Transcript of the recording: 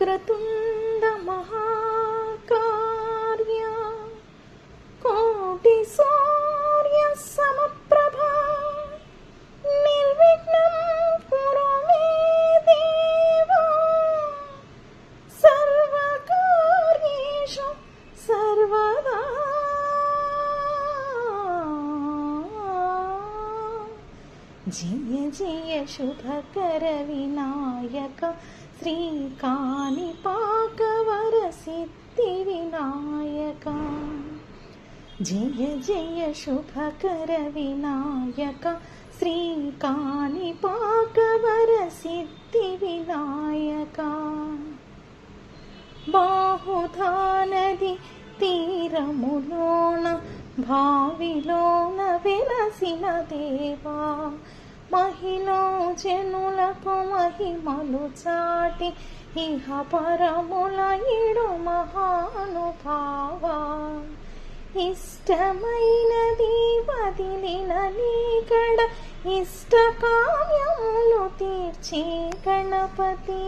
వక్రతుండ మహాకార్య కోటి సూర్య సమప్రభా నిర్విఘ్నం కురు మే దేవా సర్వకార్యేషు సర్వదా జయ జయ శుభకర వినాయక శ్రీకాణిపాకవర సిద్ధి వినాయక జయ జయ శుభకర వినాయక శ్రీకాణిపాకవర సిద్ధి వినాయక బాహుధా నది తీరములోన భావిలోన వెలసిన దేవా మహిళా జనులకు మహిమలు చాటి ఇహ పరముల ఇడు మహానుభావా ఇష్టమైనది వదిలిన నీకడ ఇష్టకామ్యములు తీర్చే గణపతి